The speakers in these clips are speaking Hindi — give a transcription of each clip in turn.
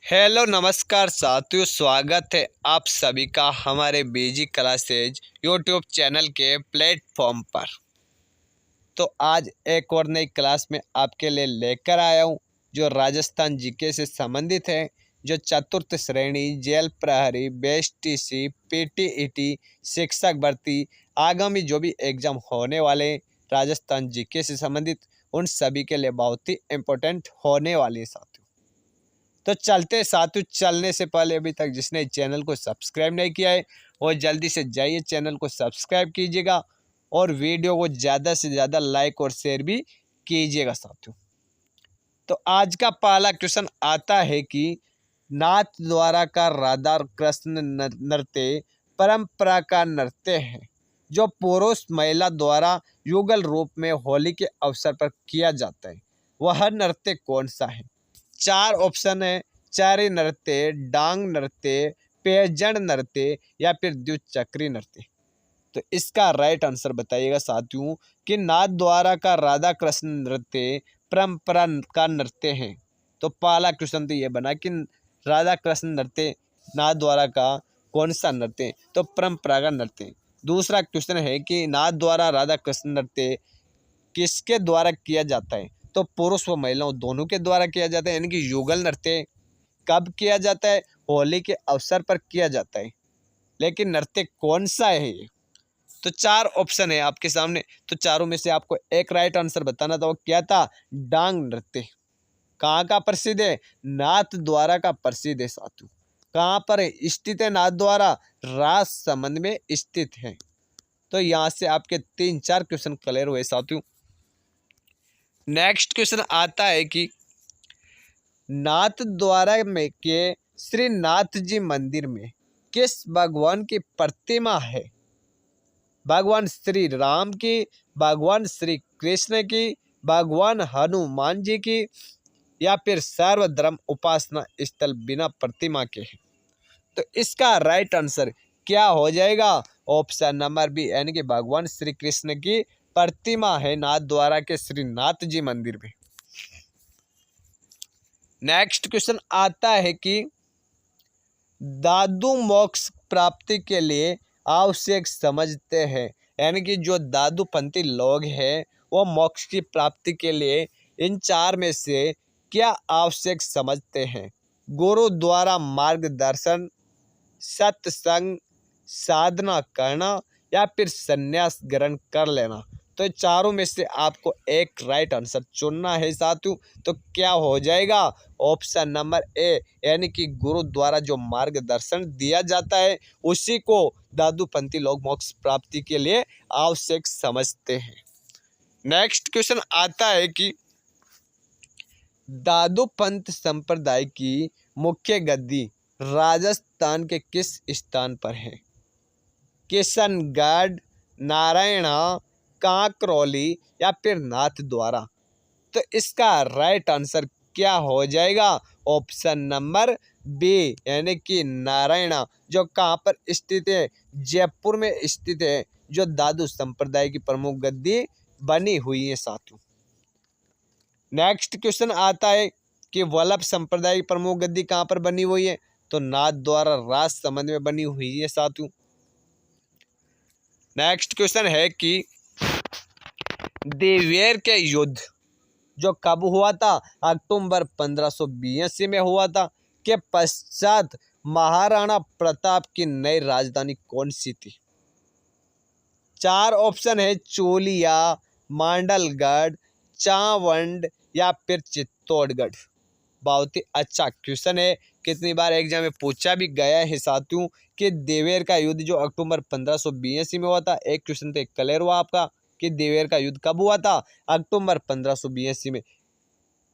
हेलो नमस्कार साथियों, स्वागत है आप सभी का हमारे बीजी क्लासेज यूट्यूब चैनल के प्लेटफॉर्म पर। तो आज एक और नई क्लास में आपके लिए लेकर आया हूँ जो राजस्थान जीके से संबंधित है। जो चतुर्थ श्रेणी जेल प्रहरी बेस्ट टीसी पीटीईटी शिक्षक भर्ती आगामी जो भी एग्जाम होने वाले राजस्थान जीके से संबंधित उन सभी के लिए बहुत ही इम्पोर्टेंट होने वाली है साथियों। तो चलते साथियों, चलने से पहले अभी तक जिसने चैनल को सब्सक्राइब नहीं किया है वो जल्दी से जाइए चैनल को सब्सक्राइब कीजिएगा और वीडियो को ज़्यादा से ज़्यादा लाइक और शेयर भी कीजिएगा साथियों। तो आज का पहला क्वेश्चन आता है कि नाथ द्वारा का राधा कृष्ण नृत्य परंपरा का नृत्य है जो पुरुष महिला द्वारा युगल रूप में होली के अवसर पर किया जाता है। वह नृत्य कौन सा है? चार ऑप्शन है: चारी नृत्य, डांग नृत्य, पेजन नृत्य या फिर द्विचक्री नृत्य। तो इसका राइट आंसर बताइएगा साथियों कि नाथ द्वारा का राधा कृष्ण नृत्य परंपरा का नृत्य है। तो पहला क्वेश्चन तो ये बना कि राधा कृष्ण नृत्य नाथ द्वारा का कौन सा नृत्य? तो परंपरा का नृत्य। दूसरा क्वेश्चन है कि नाथ द्वारा राधा कृष्ण नृत्य किसके द्वारा किया जाता है? तो पुरुष व महिलाओं दोनों के द्वारा किया जाता है, यानी कि युगल नृत्य कब किया जाता है? होली के अवसर पर किया जाता है। लेकिन नृत्य कौन सा है ये? तो चार ऑप्शन है आपके सामने, तो चारों में से आपको एक राइट आंसर बताना था। वो क्या था? डांग नृत्य। कहाँ का प्रसिद्ध है? नाथ द्वारा का प्रसिद्ध है साथियों। कहाँ पर है? स्थित है नाथ द्वारा, राजसमंद में स्थित है। तो यहाँ से आपके 3-4 क्वेश्चन क्लियर हुए साथियों। नेक्स्ट क्वेश्चन आता है कि नाथ द्वारा में के श्री नाथ जी मंदिर में किस भगवान की प्रतिमा है? भगवान श्री राम की, भगवान श्री कृष्ण की, भगवान हनुमान जी की या फिर सर्वधर्म उपासना स्थल बिना प्रतिमा के है? तो इसका राइट आंसर क्या हो जाएगा? ऑप्शन नंबर बी, यानी कि भगवान श्री कृष्ण की प्रतिमा है नाथ द्वारा के श्रीनाथ जी मंदिर में। नेक्स्ट क्वेश्चन आता है कि दादू मोक्ष प्राप्ति के लिए आवश्यक समझते हैं, यानी कि जो दादूपंथी लोग हैं वो मोक्ष की प्राप्ति के लिए इन चार में से क्या आवश्यक समझते हैं? गुरु द्वारा मार्गदर्शन, सत्संग, साधना करना या फिर संन्यास ग्रहण कर लेना। तो चारों में से आपको एक राइट आंसर चुनना है साथियों। तो क्या हो जाएगा? ऑप्शन नंबर ए, यानी कि गुरु द्वारा जो मार्गदर्शन दिया जाता है उसी को दादूपंथी लोग मोक्ष प्राप्ति के लिए आवश्यक समझते हैं। नेक्स्ट क्वेश्चन आता है कि दादूपंथ संप्रदाय की मुख्य गद्दी राजस्थान के किस स्थान पर है? किशनगढ़, नारायणा, कांकरौली या फिर नाथ द्वारा। तो इसका राइट आंसर क्या हो जाएगा? ऑप्शन नंबर बी, यानी कि नारायणा, जो कहाँ पर स्थित है? जयपुर में स्थित है, जो दादू संप्रदाय की प्रमुख गद्दी बनी हुई है साथियों। नेक्स्ट क्वेश्चन आता है कि वल्लभ संप्रदाय की प्रमुख गद्दी कहाँ पर बनी हुई है? तो नाथ द्वारा राजसमंद में बनी हुई है साथियों। नेक्स्ट क्वेश्चन है कि देवेर के युद्ध जो कब हुआ था? अक्टूबर 1582 में हुआ था। के पश्चात महाराणा प्रताप की नई राजधानी कौन सी थी? चार ऑप्शन है: चोलिया, मांडलगढ़, चावंड या फिर चित्तौड़गढ़। बहुत ही अच्छा क्वेश्चन है, कितनी बार एग्जाम में पूछा भी गया है साथियों कि देवेर का युद्ध जो अक्टूबर 1582 में हुआ था। एक क्वेश्चन तो क्लियर हुआ आपका कि देवेर का युद्ध कब हुआ था? अक्टूबर 1582 में।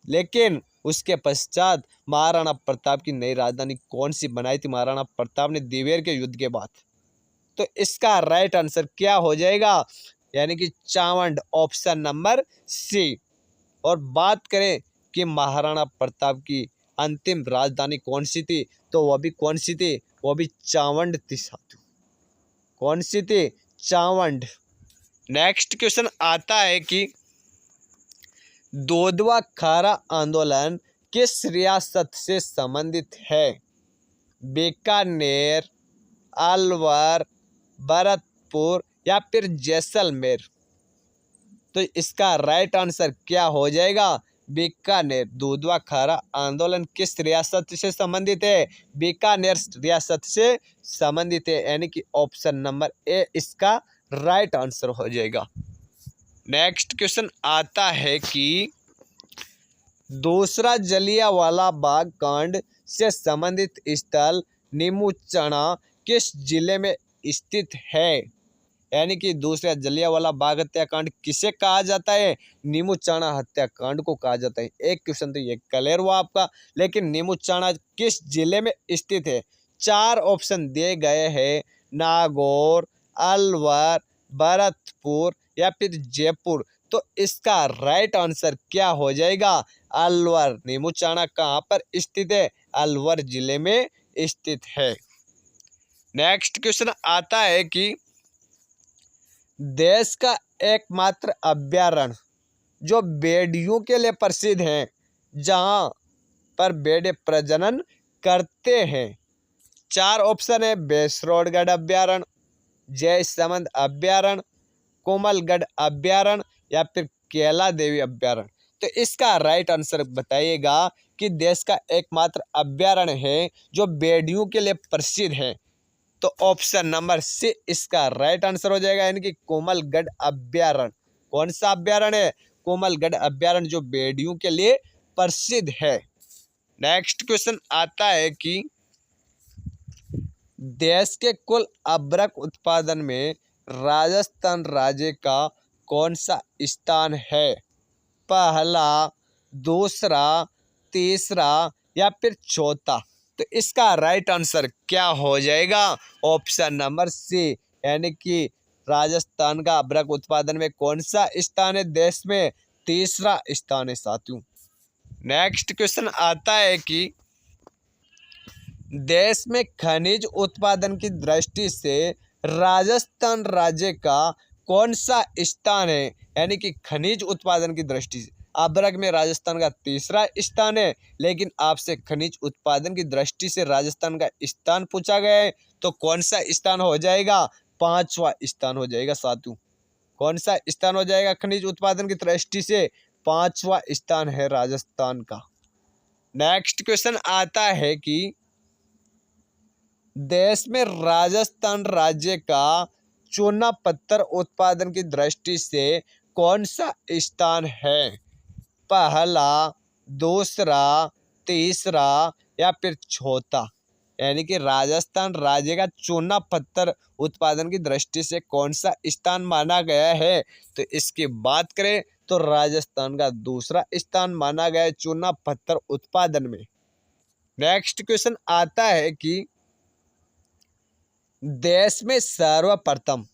लेकिन उसके पश्चात महाराणा प्रताप की नई राजधानी कौन सी बनाई थी महाराणा प्रताप ने देवेर के युद्ध के बाद? तो इसका राइट आंसर क्या हो जाएगा? यानी कि चावंड, ऑप्शन नंबर सी। और बात करें कि महाराणा प्रताप की अंतिम राजधानी कौन सी थी, तो वह भी कौन सी थी? वो भी चावंड थी साथियों। कौन सी थी? चावंड। नेक्स्ट क्वेश्चन आता है कि दोदवा खारा आंदोलन किस रियासत से संबंधित है? बीकानेर, अलवर, भरतपुर या फिर जैसलमेर। तो इसका राइट आंसर क्या हो जाएगा? बीकानेर। दुधवा खारा आंदोलन किस रियासत से संबंधित है? बीकानेर रियासत से संबंधित है, यानी कि ऑप्शन नंबर ए इसका राइट आंसर हो जाएगा। नेक्स्ट क्वेश्चन आता है कि दूसरा जलियांवाला बाग कांड से संबंधित स्थल नीमूचना किस जिले में स्थित है? यानी कि दूसरा जलियांवाला बाग हत्याकांड किसे कहा जाता है? नीमूचाणा हत्याकांड को कहा जाता है। एक क्वेश्चन तो ये क्लियर हुआ आपका, लेकिन नीमूचाणा किस जिले में स्थित है? 4 ऑप्शन दिए गए हैं, नागौर, अलवर, भरतपुर या फिर जयपुर। तो इसका राइट आंसर क्या हो जाएगा? अलवर। नीमूचाणा कहाँ पर स्थित है? अलवर जिले में स्थित है। नेक्स्ट क्वेश्चन आता है कि देश का एकमात्र अभयारण्य जो भेड़ियों के लिए प्रसिद्ध है, जहां पर भेड़े प्रजनन करते हैं। 4 ऑप्शन है, बेसरोडगढ़ अभयारण्य, जयसमंद अभयारण्य, कोमलगढ़ अभयारण्य या फिर कैला देवी अभयारण्य। तो इसका राइट आंसर बताइएगा कि देश का एकमात्र अभयारण्य है जो भेड़ियों के लिए प्रसिद्ध है। तो ऑप्शन नंबर सी इसका राइट आंसर हो जाएगा, यानी कि कोमलगढ़ अभयारण्य। कौन सा अभयारण्य है? कोमलगढ़ अभयारण्य, जो भेड़ियों के लिए प्रसिद्ध है। नेक्स्ट क्वेश्चन आता है कि देश के कुल अभ्रक उत्पादन में राजस्थान राज्य का कौन सा स्थान है? पहला, दूसरा, तीसरा या फिर चौथा। तो इसका राइट आंसर क्या हो जाएगा? ऑप्शन नंबर सी, यानी कि राजस्थान का अभ्रक उत्पादन में कौन सा स्थान है देश में? तीसरा स्थान है साथियों। नेक्स्ट क्वेश्चन आता है कि देश में खनिज उत्पादन की दृष्टि से राजस्थान राज्य का कौन सा स्थान है? यानी कि खनिज उत्पादन की दृष्टि से अभ्रक में राजस्थान का तीसरा स्थान है, लेकिन आपसे खनिज उत्पादन की दृष्टि से राजस्थान का स्थान पूछा गया है, तो कौन सा स्थान हो जाएगा? 5वां स्थान हो जाएगा साथियों। कौन सा स्थान हो जाएगा खनिज उत्पादन की दृष्टि से? 5वां स्थान है राजस्थान का। नेक्स्ट क्वेश्चन आता है कि देश में राजस्थान राज्य का चूना पत्थर उत्पादन की दृष्टि से कौन सा स्थान है? पहला, दूसरा, तीसरा या फिर चौथा। यानी कि राजस्थान राज्य का चूना पत्थर उत्पादन की दृष्टि से कौन सा स्थान माना गया है? तो इसकी बात करें तो राजस्थान का दूसरा स्थान माना गया है चूना पत्थर उत्पादन में। नेक्स्ट क्वेश्चन आता है कि देश में सर्वप्रथम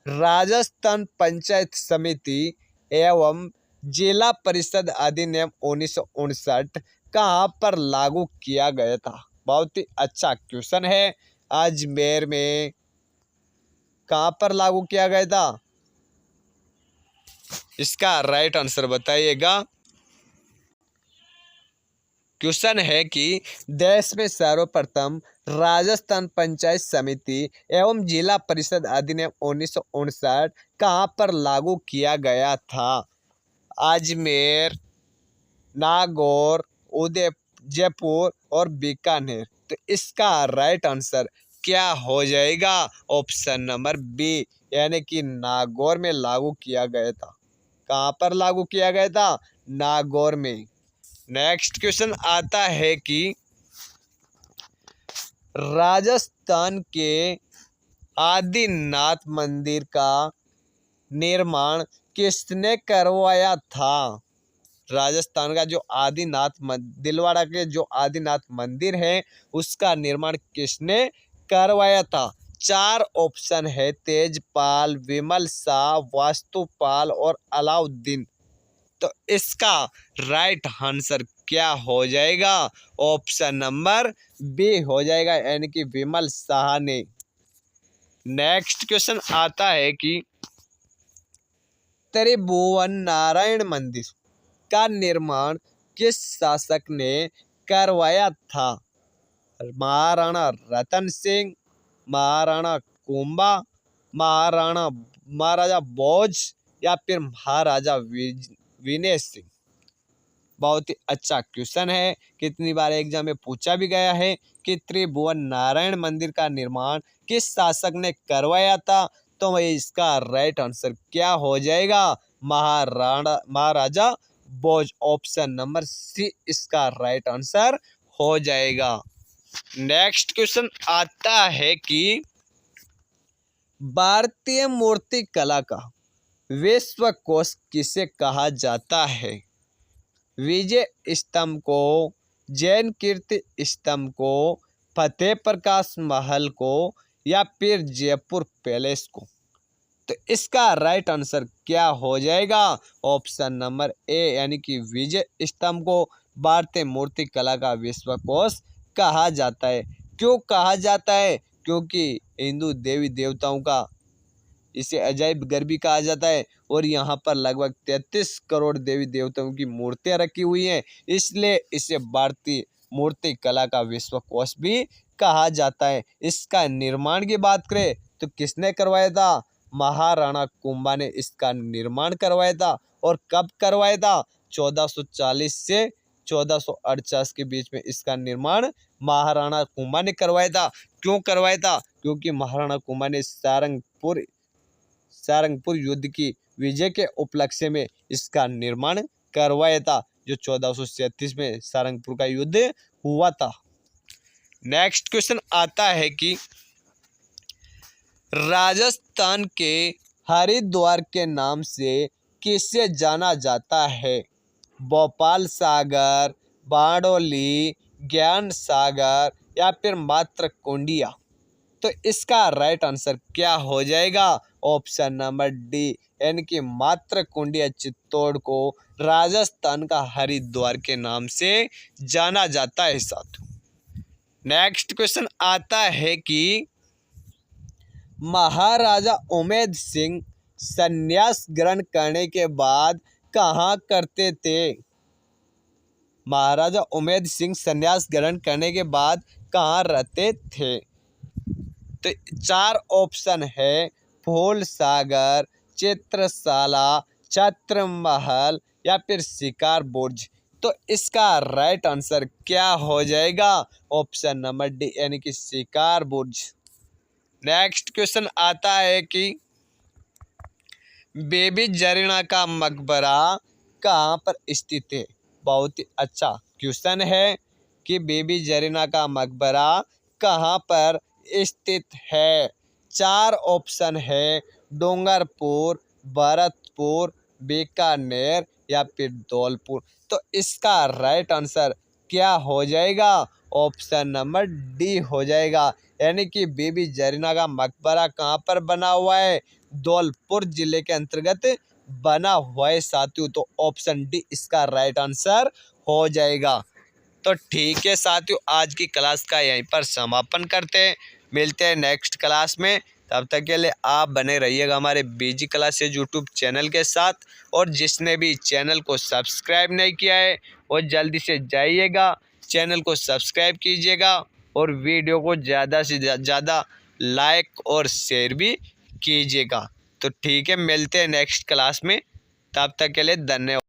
राजस्थान पंचायत समिति एवं जिला परिषद अधिनियम 1959 कहाँ पर लागू किया गया था? बहुत ही अच्छा क्वेश्चन है। अजमेर में। कहाँ पर लागू किया गया था? इसका राइट आंसर बताइएगा। क्वेश्चन है कि देश में सर्वप्रथम राजस्थान पंचायत समिति एवं जिला परिषद अधिनियम 1959 कहाँ पर लागू किया गया था? अजमेर, नागौर, जयपुर और बीकानेर। तो इसका राइट आंसर क्या हो जाएगा? ऑप्शन नंबर बी, यानी कि नागौर में लागू किया गया था। कहाँ पर लागू किया गया था? नागौर में। नेक्स्ट क्वेश्चन आता है कि राजस्थान के आदिनाथ मंदिर का निर्माण किसने करवाया था? राजस्थान का जो आदिनाथ दिलवाड़ा के जो आदिनाथ मंदिर है उसका निर्माण किसने करवाया था? 4 ऑप्शन है, तेजपाल, विमल शाह, वास्तुपाल और अलाउद्दीन। तो इसका राइट आंसर क्या हो जाएगा? ऑप्शन नंबर बी हो जाएगा, यानी कि विमल शाह ने। नेक्स्ट क्वेश्चन आता है कि त्रिभुवन नारायण मंदिर का निर्माण किस शासक ने करवाया था? महाराणा रतन सिंह, महाराणा कुंभा, महाराजा भोज या फिर महाराजा विनय सिंह। बहुत ही अच्छा क्वेश्चन है, कितनी बार एग्जाम में पूछा भी गया है कि त्रिभुवन नारायण मंदिर का निर्माण किस शासक ने करवाया था? तो वही इसका राइट आंसर क्या हो जाएगा? महाराजा भोज। ऑप्शन नंबर सी इसका राइट आंसर हो जाएगा। नेक्स्ट क्वेश्चन आता है कि भारतीय मूर्ति कला का विश्वकोश किसे कहा जाता है? विजय स्तंभ को, जैन कीर्ति स्तंभ को, फतेह प्रकाश महल को या फिर जयपुर पैलेस को? तो इसका राइट आंसर क्या हो जाएगा? ऑप्शन नंबर ए यानी कि विजय स्तंभ को भारतीय मूर्ति कला का विश्वकोश कहा जाता है। क्यों कहा जाता है? क्योंकि हिंदू देवी देवताओं का इसे अजायब घर भी कहा जाता है और यहाँ पर लगभग 33 करोड़ देवी देवताओं की मूर्तियां रखी हुई हैं, इसलिए इसे भारतीय मूर्ति कला का विश्वकोश भी कहा जाता है। इसका निर्माण की बात करें तो किसने करवाया था? महाराणा कुंभा ने इसका निर्माण करवाया था। और कब करवाया था? 1440 से 1448 के बीच में इसका निर्माण महाराणा कुंभा ने करवाया था। क्यों करवाया था? क्योंकि महाराणा कुंभा ने सारंगपुर युद्ध की विजय के उपलक्ष्य में इसका निर्माण करवाया था, जो 1437 में सारंगपुर का युद्ध हुआ था। नेक्स्ट क्वेश्चन आता है कि राजस्थान के हरिद्वार के नाम से किसे जाना जाता है? भोपाल सागर, बारडोली, ज्ञान सागर या फिर मात्र कुंडिया? तो इसका राइट आंसर क्या हो जाएगा? ऑप्शन नंबर डी यानी कि मात्र कुंडिया चित्तौड़ को राजस्थान का हरिद्वार के नाम से जाना जाता है साथियों। नेक्स्ट क्वेश्चन आता है कि महाराजा उमेद सिंह संन्यास ग्रहण करने के बाद कहाँ करते थे? महाराजा उमेद सिंह संन्यास ग्रहण करने के बाद कहाँ रहते थे? तो 4 ऑप्शन है, फूल सागर, चित्रशाला, छत्र महल या फिर शिकार बुर्ज। तो इसका राइट आंसर क्या हो जाएगा? ऑप्शन नंबर डी यानी कि शिकार बुर्ज। नेक्स्ट क्वेश्चन आता है कि बेबी जरीना का मकबरा कहाँ पर स्थित है? बहुत ही अच्छा क्वेश्चन है कि बेबी जरीना का मकबरा कहाँ पर स्थित है। 4 ऑप्शन है, डूंगरपुर, भरतपुर, बीकानेर या फिर धौलपुर। तो इसका राइट आंसर क्या हो जाएगा? ऑप्शन नंबर डी हो जाएगा, यानी कि बीबी जरीना का मकबरा कहाँ पर बना हुआ है? धौलपुर जिले के अंतर्गत बना हुआ है साथियों। तो ऑप्शन डी इसका राइट आंसर हो जाएगा। तो ठीक है साथियों, आज की क्लास का यहीं पर समापन करते हैं। मिलते हैं नेक्स्ट क्लास में। तब तक के लिए आप बने रहिएगा हमारे बीजी क्लासेज यूट्यूब चैनल के साथ। और जिसने भी चैनल को सब्सक्राइब नहीं किया है वो जल्दी से जाइएगा, चैनल को सब्सक्राइब कीजिएगा और वीडियो को ज़्यादा से ज़्यादा लाइक और शेयर भी कीजिएगा। तो ठीक है, मिलते हैं नेक्स्ट क्लास में। तब तक के लिए धन्यवाद।